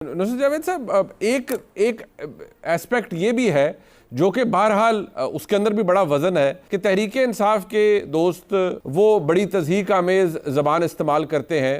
नुसरत जावेद साहब, अब एक एस्पेक्ट ये भी है जो कि बहरहाल उसके अंदर भी बड़ा वजन है कि तहरीक इंसाफ के दोस्त वो बड़ी तज़हीक आमेज़ ज़बान इस्तेमाल करते हैं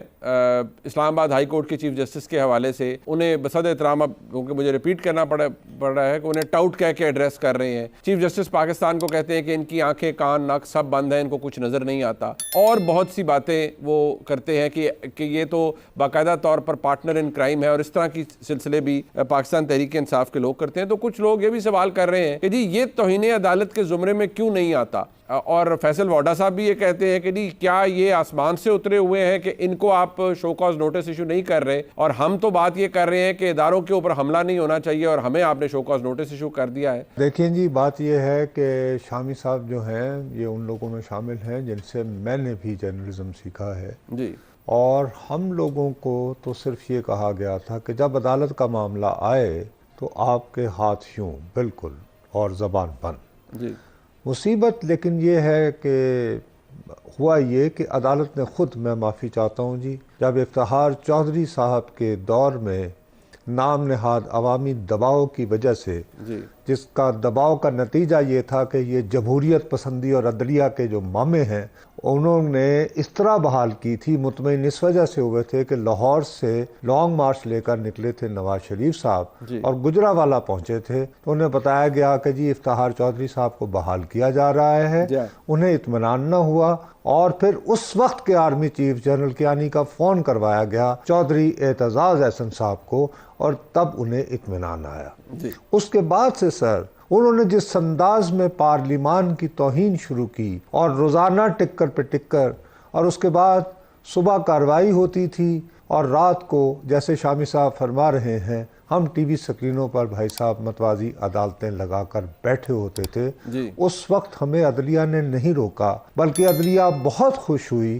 इस्लामाबाद हाई कोर्ट के चीफ जस्टिस के हवाले से। उन्हें बसद एहतराम, क्योंकि मुझे रिपीट करना पड़ रहा है कि उन्हें टाउट कह के एड्रेस कर रहे हैं। चीफ जस्टिस पाकिस्तान को कहते हैं कि इनकी आंखें कान नाक सब बंद हैं, इनको कुछ नज़र नहीं आता, और बहुत सी बातें वो करते हैं कि ये तो बाकायदा तौर पर पार्टनर इन क्राइम है, और इस तरह की सिलसिले भी पाकिस्तान तहरीक इंसाफ के लोग करते हैं। तो कुछ लोग ये भी सवाल कर रहे हैं कि जी ये तौहीन अदालत के जुमरे में क्यों नहीं आता, और फैसल वाडा साहब भी ये कहते हैं कि जी क्या ये आसमान से उतरे हुए हैं कि इनको आप शो कॉज नोटिस इशू नहीं कर रहे, और हम तो बात ये कर रहे हैं कि इदारों के ऊपर हमला नहीं होना चाहिए और हमें आपने शो कॉज नोटिस इशू कर दिया है। देखिए जी, बात ये है कि शामी साहब जो हैं ये उन लोगों में शामिल हैं जिनसे मैंने भी जर्नलिज्म सीखा है जी, और हम लोगों को तो सिर्फ ये कहा गया था कि जब अदालत का मामला आए तो आपके हाथ यूं बिल्कुल और ज़बान बंद जी। मुसीबत लेकिन ये है कि हुआ ये कि अदालत ने खुद, मैं माफ़ी चाहता हूँ जी, जब इफ्तिखार चौधरी साहब के दौर में नाम नहाद अवामी दबाव की वजह से जी, जिसका दबाव का नतीजा ये था कि ये जमहूरियत पसंदी और अदलिया के जो मामे हैं उन्होंने इस तरह बहाल की थी, मुतमईन इस वजह से हुए थे कि लाहौर से लॉन्ग मार्च लेकर निकले थे नवाज शरीफ साहब और गुजरावाला पहुंचे थे, तो उन्हें बताया गया कि जी इफ्तिखार चौधरी साहब को बहाल किया जा रहा है। उन्हें इत्मीनान न हुआ और फिर उस वक्त के आर्मी चीफ जनरल कियानी का फ़ोन करवाया गया चौधरी एतजाज़ एहसन साहब को, और तब उन्हें इत्मीनान आया। उसके बाद से सर उन्होंने जिस अंदाज में पार्लिमान की तौहीन शुरू की और रोज़ाना टिक्कर पे टिक्कर, और उसके बाद सुबह कार्रवाई होती थी और रात को जैसे शामी साहब फरमा रहे हैं हम टीवी स्क्रीनों पर भाई साहब मतवाजी अदालतें लगाकर बैठे होते थे। उस वक्त हमें अदलिया ने नहीं रोका, बल्कि अदलिया बहुत खुश हुई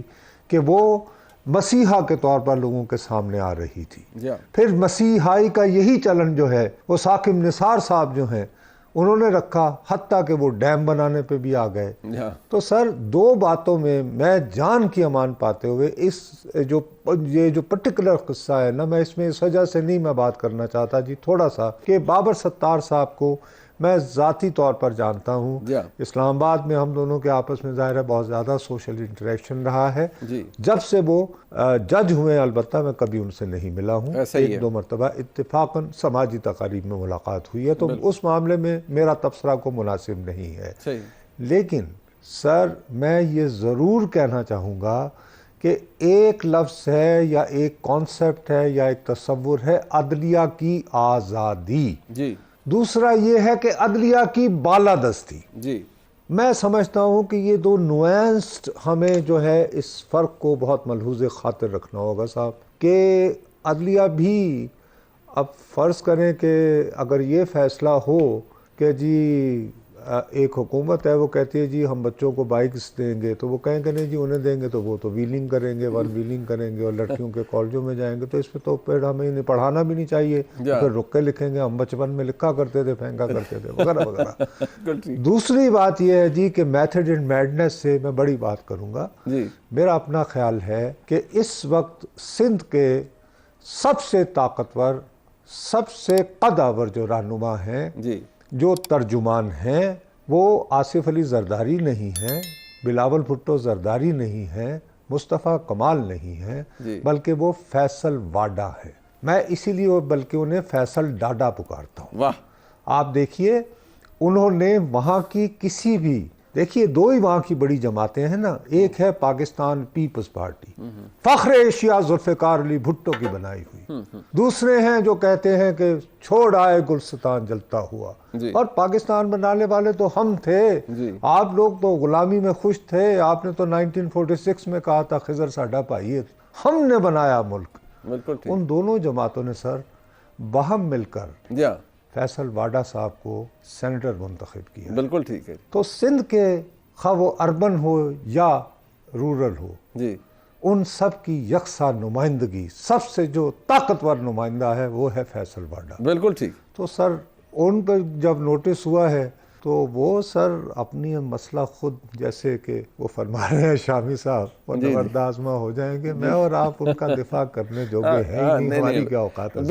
कि वो मसीहा के तौर पर लोगों के सामने आ रही थी। फिर मसीहाई का यही चलन जो है वो साकिब निसार साहब जो हैं उन्होंने रखा, हत्ता कि वो डैम बनाने पे भी आ गए। तो सर दो बातों में मैं जान की अमान पाते हुए इस ये जो पर्टिकुलर किस्सा है ना, मैं इसमें इस वजह से नहीं मैं बात करना चाहता जी थोड़ा सा कि बाबर सत्तार साहब को मैं ज़ाती तौर पर जानता हूँ। इस्लामाबाद में हम दोनों के आपस में ज़ाहिर है बहुत ज़्यादा सोशल इंटरेक्शन रहा है। जब से वो जज हुए अलबत्ता मैं कभी उनसे नहीं मिला हूँ, एक दो मरतबा इत्तेफाकन समाजी तकारीब में मुलाकात हुई है, तो उस मामले में मेरा तबसरा को मुनासिब नहीं है। लेकिन सर मैं ये ज़रूर कहना चाहूँगा कि एक लफ्ज़ है या एक कॉन्सेप्ट है या एक तसव्वुर है अदलिया की आज़ादी, दूसरा ये है कि अदलिया की बालादस्ती जी। मैं समझता हूँ कि ये दो नुआंस्ड हमें जो है इस फ़र्क को बहुत मलहूज़ खातिर रखना होगा साहब, कि अदलिया भी अब फ़र्ज़ करें कि अगर ये फ़ैसला हो कि जी एक हुकूमत है वो कहती है जी हम बच्चों को बाइक्स देंगे, तो वो कहेंगे नहीं जी उन्हें देंगे तो वो तो व्हीलिंग करेंगे, वन व्हीलिंग करेंगे और लड़कियों के कॉलेजों में जाएंगे, तो इसमें तो फिर हमें इन्हें पढ़ाना भी नहीं चाहिए, तो फिर रुक के लिखेंगे हम बचपन में लिखा करते थे, फेंका करते थे वगैरह वगैरह। दूसरी बात यह है जी कि मेथड एंड मैडनेस से मैं बड़ी बात करूँगा, मेरा अपना ख्याल है कि इस वक्त सिंध के सबसे ताकतवर सबसे कदावर जो रहनुमा हैं जो तर्जुमान हैं वो आसिफ अली जरदारी नहीं हैं, बिलावल भुट्टो जरदारी नहीं हैं, मुस्तफ़ा कमाल नहीं हैं, बल्कि वो फैसल वाडा है। मैं इसीलिए बल्कि उन्हें फैसल डाडा पुकारता हूँ। वाह, आप देखिए उन्होंने वहाँ की किसी भी, देखिए दो ही वहाँ की बड़ी जमातें हैं ना, एक है पाकिस्तान पीपल्स पार्टी फख्र एशिया जुल्फ़िकार अली भुट्टो की बनाई हुई, दूसरे हैं जो कहते हैं कि छोड़ आए गुलस्तान जलता हुआ, और पाकिस्तान बनाने वाले तो हम थे, आप लोग तो गुलामी में खुश थे, आपने तो 1946 में कहा था खिजर साडा भाई है, हमने बनाया मुल्क। उन दोनों जमातों ने सर बाहम मिलकर फैसल वाडा साहब को सेनेटर मुंतखब किया। बिल्कुल ठीक है। तो सिंध के खा वो अर्बन हो या रूरल हो जी, उन सब की यकसा नुमाइंदगी, सबसे जो ताकतवर नुमाइंदा है वो है फैसल वाडा। बिल्कुल ठीक। तो सर उन पर जब नोटिस हुआ है तो वो सर अपनी मसला खुद, जैसे कि वो फरमा रहे हैं शामी साहब, वो नबर्द आज़मा हो जाएंगे। मैं और आप उनका दिफा करने जोगे हैं ही नहीं, हमारी क्या औकात है।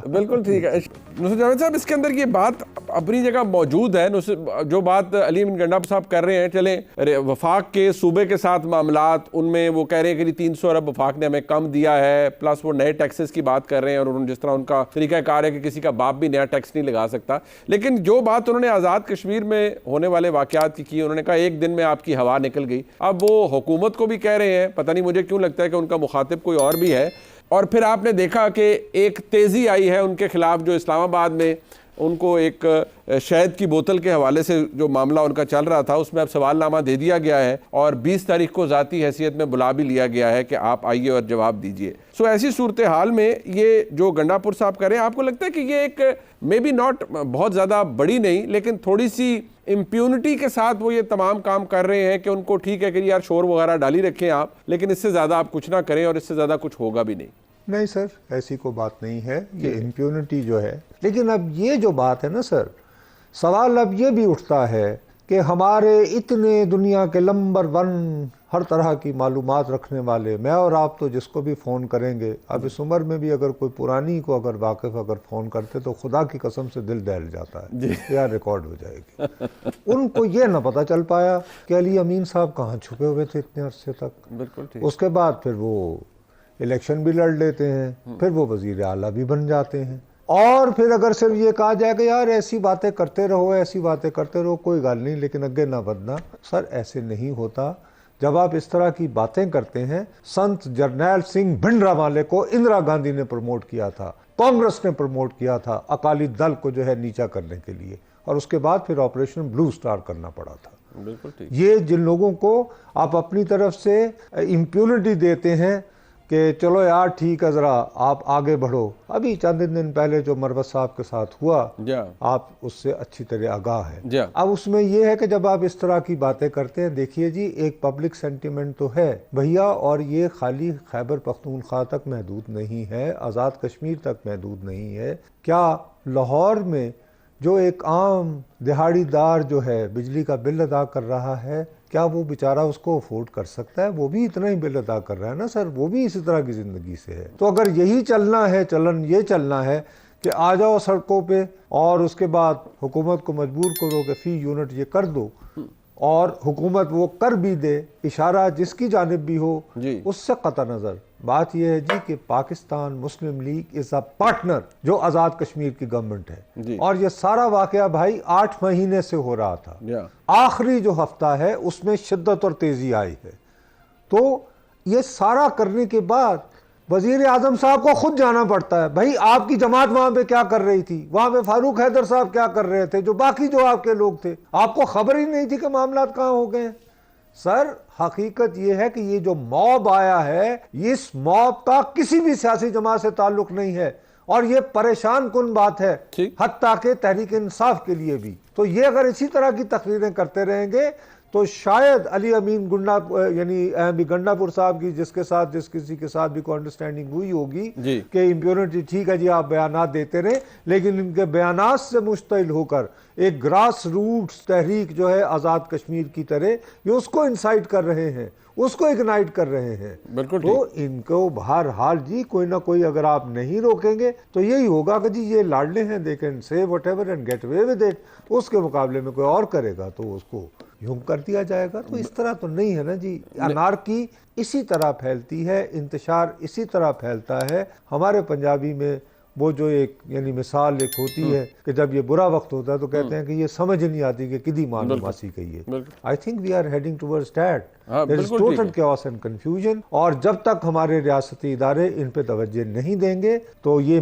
बिल्कुल ठीक है नुसरत जावेद साहब, इसके अंदर ये बात अपनी जगह मौजूद है। जो बात अली अमीन गंडापुर साहब कर रहे हैं, चले वफाक के सूबे के साथ मामलात, उनमें वो कह रहे हैं कि 300 अरब वफाक ने हमें कम दिया है, प्लस वो नए टैक्सेस की बात कर रहे हैं, और उन्होंने जिस तरह उनका तरीकाकार है कि किसी का बाप भी नया टैक्स नहीं लगा सकता। लेकिन जो बात उन्होंने आज़ाद कश्मीर में होने वाले वाक़यात की उन्होंने कहा एक दिन में आपकी हवा निकल गई। अब वो हुकूमत को भी कह रहे हैं, पता नहीं मुझे क्यों लगता है कि उनका मुखातिब कोई और भी है। और फिर आपने देखा कि एक तेज़ी आई है उनके खिलाफ, जो इस्लामाबाद में उनको एक शहद की बोतल के हवाले से जो मामला उनका चल रहा था, उसमें अब सवालनामा दे दिया गया है और 20 तारीख को ज़ाती हैसियत में बुला भी लिया गया है कि आप आइए और जवाब दीजिए। सो ऐसी सूरत हाल में ये जो गंडापुर साहब करें, आपको लगता है कि ये एक मे बी नॉट बहुत ज़्यादा बड़ी नहीं, लेकिन थोड़ी सी इम्प्यूनिटी के साथ वो ये तमाम काम कर रहे हैं कि उनको ठीक है कि यार शोर वगैरह डाली रखें आप, लेकिन इससे ज़्यादा आप कुछ ना करें और इससे ज़्यादा कुछ होगा भी नहीं? नहीं सर, ऐसी कोई बात नहीं है, ये इम्प्यूनिटी जो है। लेकिन अब ये जो बात है ना सर, सवाल अब ये भी उठता है कि हमारे इतने दुनिया के नंबर 1 हर तरह की मालूमात रखने वाले, मैं और आप तो जिसको भी फ़ोन करेंगे, अब इस उम्र में भी अगर कोई पुरानी को अगर वाकिफ़ अगर फ़ोन करते तो खुदा की कसम से दिल दहल जाता है, यार रिकॉर्ड हो जाएगी। उनको ये ना पता चल पाया कि अली अमीन साहब कहाँ छुपे हुए थे इतने अरसे तक। बिल्कुल। उसके बाद फिर वो इलेक्शन भी लड़ लेते हैं, फिर वो वज़ीर आला भी बन जाते हैं, और फिर अगर सिर्फ ये कहा जाए कि यार ऐसी बातें करते रहो, ऐसी बातें करते रहो, कोई गल नहीं, लेकिन आगे ना बढ़ना। सर ऐसे नहीं होता। जब आप इस तरह की बातें करते हैं, संत जरनैल सिंह भिंडरावाले को इंदिरा गांधी ने प्रमोट किया था, कांग्रेस ने प्रमोट किया था अकाली दल को जो है नीचा करने के लिए, और उसके बाद फिर ऑपरेशन ब्लू स्टार करना पड़ा था। बिल्कुल ठीक। ये जिन लोगों को आप अपनी तरफ से इम्प्यूनिटी देते हैं कि चलो यार ठीक है, ज़रा आप आगे बढ़ो, अभी चंद दिन पहले जो मरवत साहब के साथ हुआ, आप उससे अच्छी तरह आगाह हैं। अब उसमें यह है कि जब आप इस तरह की बातें करते हैं, देखिए जी एक पब्लिक सेंटिमेंट तो है भैया, और ये खाली खैबर पख्तूनख्वा तक महदूद नहीं है, आज़ाद कश्मीर तक महदूद नहीं है। क्या लाहौर में जो एक आम दिहाड़ीदार जो है बिजली का बिल अदा कर रहा है, क्या वो बेचारा उसको अफोर्ड कर सकता है? वो भी इतना ही बिल अदा कर रहा है ना सर, वो भी इसी तरह की ज़िंदगी से है। तो अगर यही चलना है, चलन ये चलना है कि आ जाओ सड़कों पे और उसके बाद हुकूमत को मजबूर करो कि फ़ी यूनिट ये कर दो, और हुकूमत वो कर भी दे, इशारा जिसकी जानिब भी हो, उससे कतई नज़र बात यह है जी कि पाकिस्तान मुस्लिम लीग इज़ अ पार्टनर जो आज़ाद कश्मीर की गवर्नमेंट है, और ये सारा वाकया भाई 8 महीने से हो रहा था। आखिरी जो हफ्ता है उसमें शिद्दत और तेज़ी आई है। तो ये सारा करने के बाद वजीर आजम साहब को खुद जाना पड़ता है। भाई आपकी जमात वहां पे क्या कर रही थी, वहां पे फारूक हैदर साहब क्या कर रहे थे, जो बाकी जो आपके लोग थे, आपको खबर ही नहीं थी कि मामला कहां हो गए। सर हकीकत यह है कि ये जो मॉब आया है, इस मॉब का किसी भी सियासी जमात से ताल्लुक नहीं है, और ये परेशान कुन बात है हत्ता के तहरीक इंसाफ के लिए भी। तो ये अगर इसी तरह की तकरीरें करते रहेंगे तो शायद अली अमीन यानी गंडापुर साहब की जिस किसी के साथ भी कोई अंडरस्टैंडिंग हुई होगी कि इम्प्यूनिटी ठीक है जी, आप बयानात देते रहे, लेकिन इनके बयानात से मुश्तिल होकर एक ग्रास रूट्स तहरीक जो है आज़ाद कश्मीर की तरह, ये उसको इंसाइट कर रहे हैं, उसको इग्नाइट कर रहे हैं। बिल्कुल। तो इनको बहरहाल जी कोई ना कोई अगर आप नहीं रोकेंगे तो यही होगा कि जी ये लाडले हैं, they can say whatever and get away with it. उसके मुकाबले में कोई और करेगा तो उसको यूं कर दिया जाएगा। तो इस तरह तो नहीं है ना जी। अनारकी इसी तरह फैलती है, इंतशार इसी तरह फैलता है। हमारे पंजाबी में वो जो एक यानी मिसाल एक होती है कि जब ये बुरा वक्त होता है तो कहते हैं कि ये समझ नहीं आती कि किदी मालूमासी कही है। I think we are heading towards that, there is total chaos and confusion. और जब तक हमारे रियासती इदारे इन पे तवज्जो नहीं देंगे तो ये